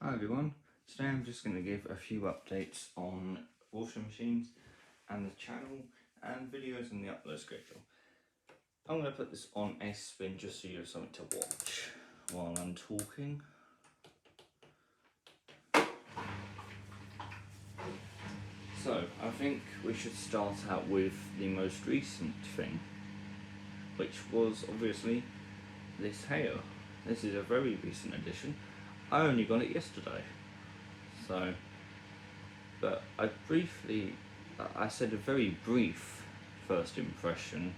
Hi everyone, today I'm just going to give a few updates on washing machines and the channel and videos in the upload schedule. I'm going to put this on a spin just so you have something to watch while I'm talking. So I think we should start out with the most recent thing, which was obviously this hair. This is a very recent addition. I only got it yesterday. But I said a very brief first impression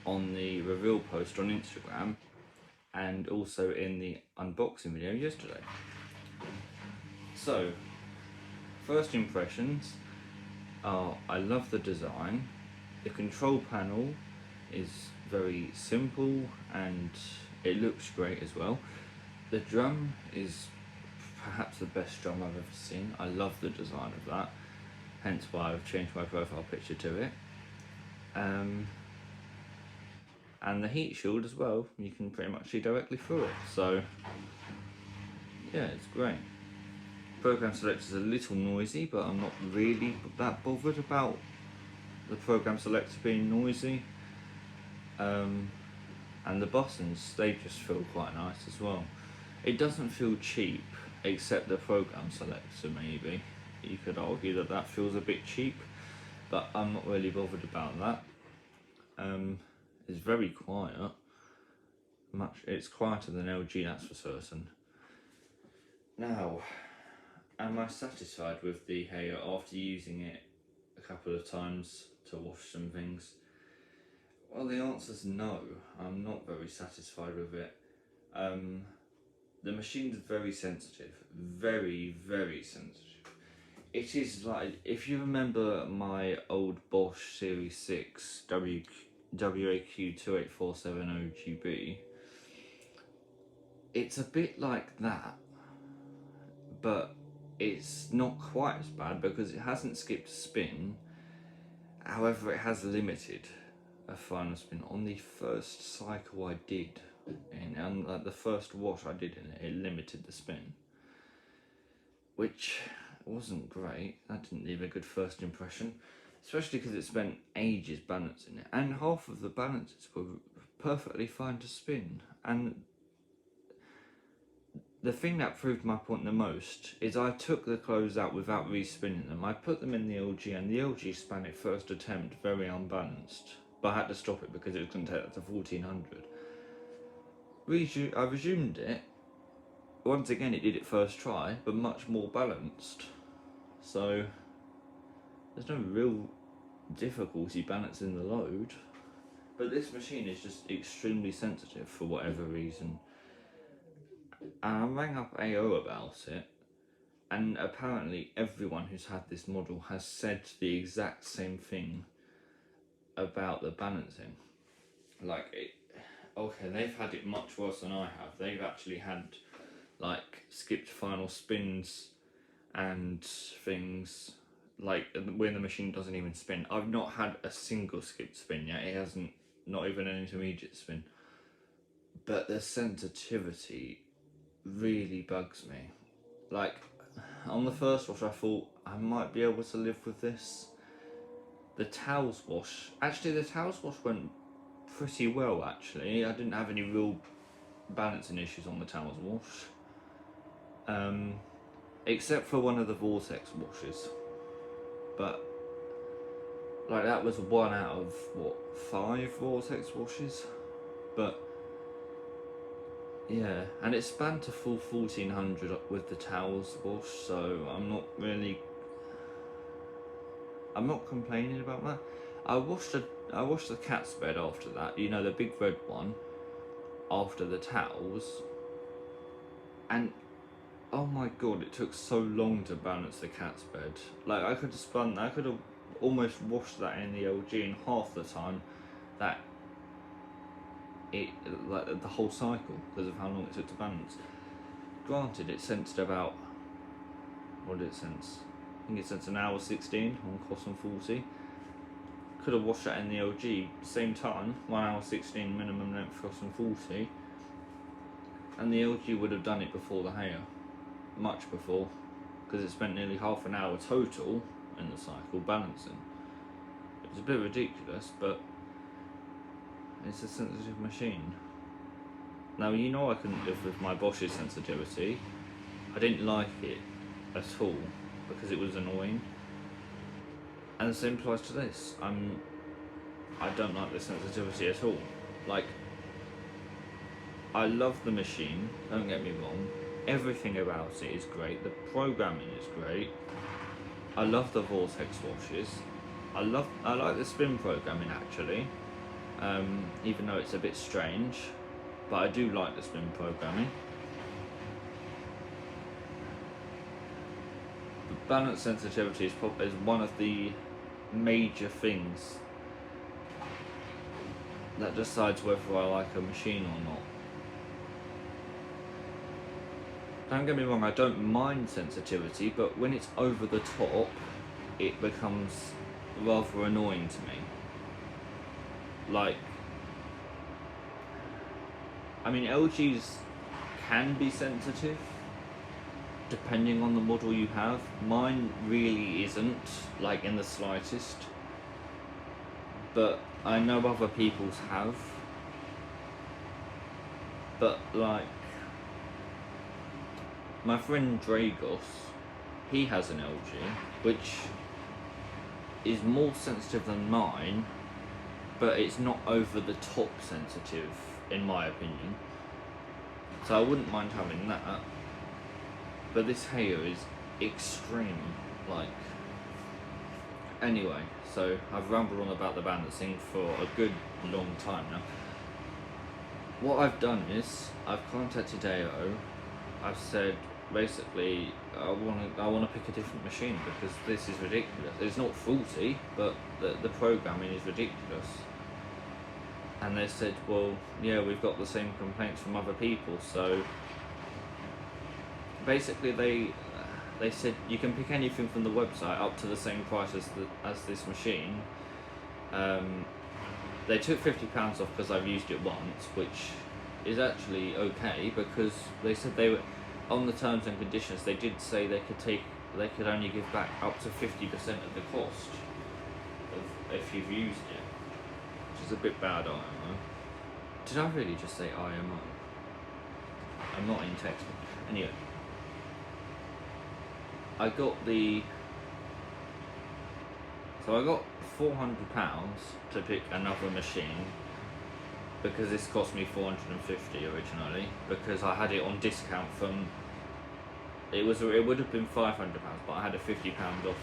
on the reveal post on Instagram and also in the unboxing video yesterday. So, first impressions are I love the design. The control panel is very simple and it looks great as well. The drum is perhaps the best drum I've ever seen. I love the design of that, hence why I've changed my profile picture to it. And the heat shield as well, you can pretty much see directly through it, so yeah, it's great. Program selector is a little noisy, but I'm not really that bothered about the program selector being noisy. And the buttons, they just feel quite nice as well. It doesn't feel cheap, except the program selector maybe. You could argue that that feels a bit cheap, but I'm not really bothered about that. It's very quiet. It's quieter than LG, that's for certain. Now, am I satisfied with the hair after using it a couple of times to wash some things? Well, the answer's no. I'm not very satisfied with it. The machine's very sensitive. Very, very sensitive. It is like, if you remember my old Bosch Series 6 WAQ28470GB, it's a bit like that, but it's not quite as bad because it hasn't skipped a spin. However, it has limited a final spin. On the first cycle I did, and the first wash I did in it, it limited the spin, which wasn't great. That didn't leave a good first impression, especially because it spent ages balancing it, and half of the balances were perfectly fine to spin. And the thing that proved my point the most is I took the clothes out without re-spinning them. I put them in the LG and the LG span it first attempt very unbalanced, but I had to stop it because it was going to take that to 1400. I resumed it. Once again it did it first try, but much more balanced. So there's no real difficulty balancing the load. But this machine is just extremely sensitive for whatever reason. And I rang up AO about it, and apparently everyone who's had this model has said the exact same thing about the balancing. Okay, they've had it much worse than I have. They've actually had like skipped final spins and things, like when the machine doesn't even spin. I've not had a single skipped spin yet. It hasn't, not even an intermediate spin. But the sensitivity really bugs me. Like, on the first wash I thought I might be able to live with this. The towels wash went pretty well actually. I didn't have any real balancing issues on the towels wash. Except for one of the vortex washes. But like that was 1 out of what, 5 vortex washes? But yeah, and it spanned to full 1400 with the towels wash, so I'm not complaining about that. I washed the cat's bed after that, you know, the big red one, after the towels, and oh my god, it took so long to balance the cat's bed. Like I could have almost washed that in the LG in half the time that like the whole cycle, because of how long it took to balance. Granted, it sensed about, what did it sense? I think it sensed an hour 16 on Cosm 40. Could have washed that in the LG, same time, 1 hour 16 minimum length Cosm 40, and the LG would have done it before the hair. much before, because it spent nearly half an hour total in the cycle balancing. It was a bit ridiculous, but it's a sensitive machine. Now, you know I couldn't live with my Bosch's sensitivity. I didn't like it at all because it was annoying. And the same applies to this. I don't like the sensitivity at all. Like, I love the machine, don't get me wrong. Everything about it is great. The programming is great. I love the vortex washes. I like the spin programming actually. Even though it's a bit strange, but I do like the spin programming. But balance sensitivity is one of the major things that decides whether I like a machine or not. Don't get me wrong, I don't mind sensitivity, but when it's over the top, it becomes rather annoying to me. Like, I mean, LG's can be sensitive, depending on the model you have. Mine really isn't, like, in the slightest. But I know other people's have. But, like, my friend Dragos, he has an LG, which is more sensitive than mine, but it's not over the top sensitive, in my opinion. So I wouldn't mind having that. But this here is extreme, like. Anyway, so I've rambled on about the balancing for a good long time now. What I've done is, I've contacted AO, I've said, basically, I want to pick a different machine because this is ridiculous. It's not faulty, but the programming is ridiculous. And they said, well, yeah, we've got the same complaints from other people. So basically, they said you can pick anything from the website up to the same price as this machine. They took £50 off because I've used it once, which is actually okay because they said they were on the terms and conditions. They did say they could only give back up to 50% of the cost if you've used it, which is a bit bad, IMO. Did I really just say IMO? I'm not in text. Anyway, I got £400 to pick another machine because this cost me $450 originally because I had it on discount from. It would have been £500, but I had a £50 off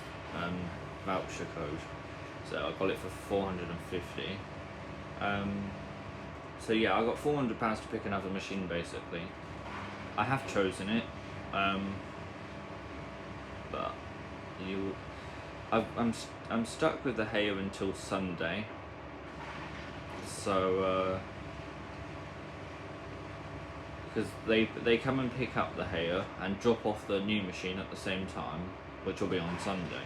voucher code, so I got it for $450. So yeah, I got £400 to pick another machine basically. I have chosen it, but I'm stuck with the Heya until Sunday. So because they come and pick up the Heya and drop off the new machine at the same time, which will be on Sunday.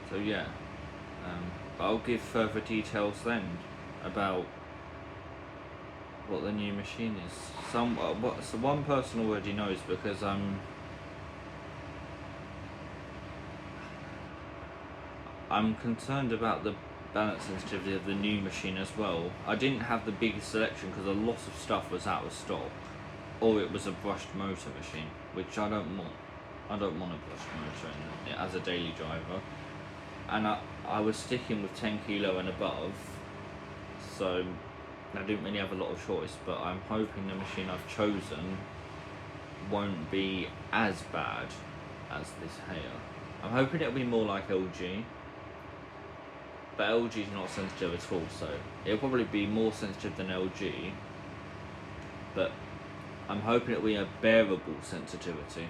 So yeah, but I'll give further details then about what the new machine is. So one person already knows because I'm concerned about the balance sensitivity of the new machine as well. I didn't have the biggest selection because a lot of stuff was out of stock, or it was a brushed motor machine, which I don't want. I don't want a brushed motor as a daily driver, and I was sticking with 10 kilo and above, so I didn't really have a lot of choice. But I'm hoping the machine I've chosen won't be as bad as this Heya. I'm hoping it'll be more like LG. But LG is not sensitive at all, so it'll probably be more sensitive than LG, but I'm hoping it'll be a bearable sensitivity.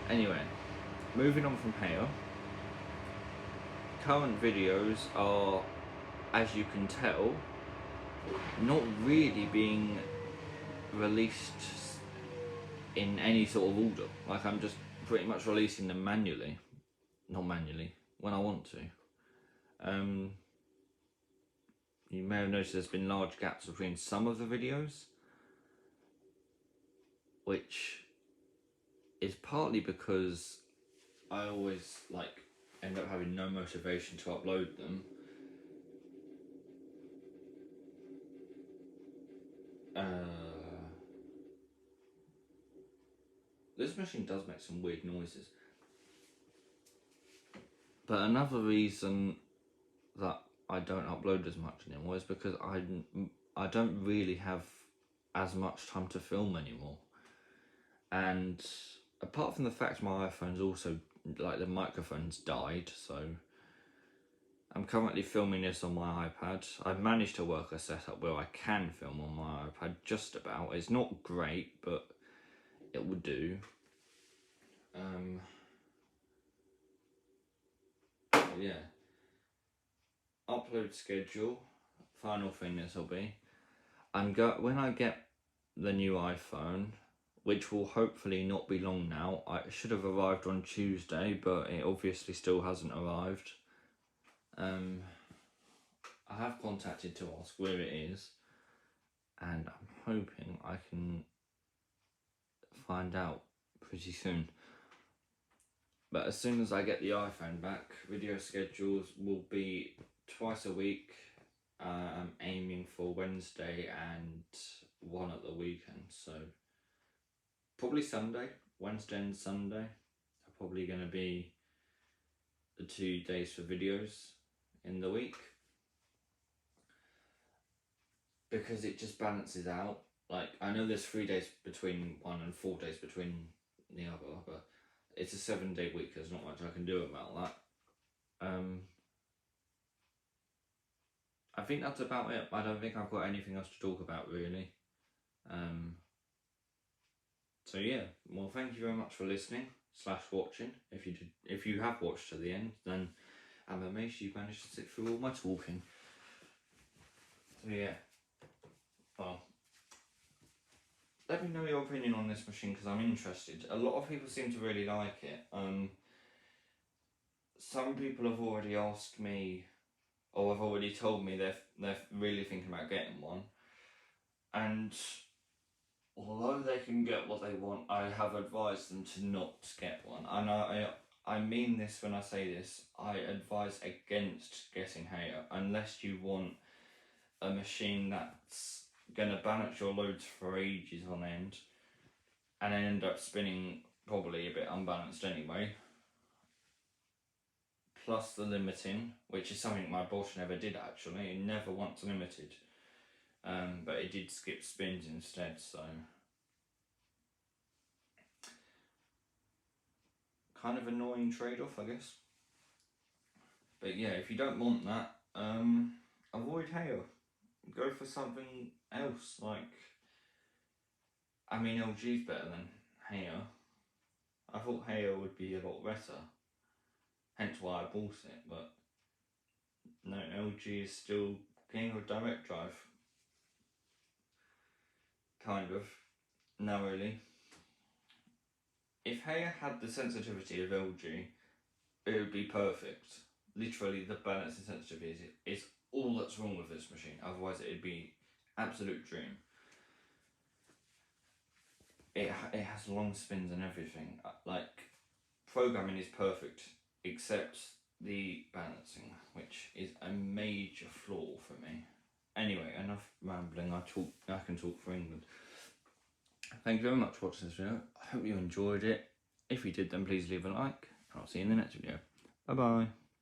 Anyway, moving on from here, current videos are, as you can tell, not really being released in any sort of order. Like, I'm just pretty much releasing them manually. Not manually, when I want to. You may have noticed there's been large gaps between some of the videos. which is partly because I always end up having no motivation to upload them. This machine does make some weird noises. But another reason that I don't upload as much anymore is because I don't really have as much time to film anymore. And apart from the fact my iPhone's also, the microphone's died, so I'm currently filming this on my iPad. I've managed to work a setup where I can film on my iPad, just about. It's not great, but it will do. Yeah. Upload schedule. Final thing this will be. When I get the new iPhone, which will hopefully not be long now. It should have arrived on Tuesday, but it obviously still hasn't arrived. I have contacted to ask where it is, and I'm hoping I can find out pretty soon. But as soon as I get the iPhone back, video schedules will be twice a week. I'm aiming for Wednesday and one at the weekend, so probably Sunday. Wednesday and Sunday are probably going to be the 2 days for videos in the week, because it just balances out. I know there's 3 days between one and 4 days between the other, but it's a 7-day week. There's not much I can do about that. I think that's about it. I don't think I've got anything else to talk about, really. So yeah, well, thank you very much for listening / watching. If you have watched to the end, then I'm amazed you managed to sit through all my talking. So yeah, well, let me know your opinion on this machine, because I'm interested. A lot of people seem to really like it. Some people have already asked me, or have already told me they're really thinking about getting one. And although they can get what they want, I have advised them to not get one. And I mean this when I say this. I advise against getting Heya unless you want a machine that's going to balance your loads for ages on end and then end up spinning probably a bit unbalanced anyway. Plus the limiting, which is something my Bosch never did actually. It never once limited. But it did skip spins instead, so kind of annoying trade-off, I guess. But yeah, if you don't want that, avoid Heya. Go for something else. LG's better than Heya. I thought Heya would be a lot better, hence why I bought it. But no, LG is still king of direct drive. Kind of. No, really. If Heya had the sensitivity of LG, it would be perfect. Literally, the balancing sensitivity is all that's wrong with this machine. Otherwise, it'd be absolute dream. It has long spins and everything. Programming is perfect, except the balancing, which is a major flaw for me. Anyway, enough rambling. I can talk for England. Thank you very much for watching this video. I hope you enjoyed it. If you did, then please leave a like, and I'll see you in the next video. Bye bye.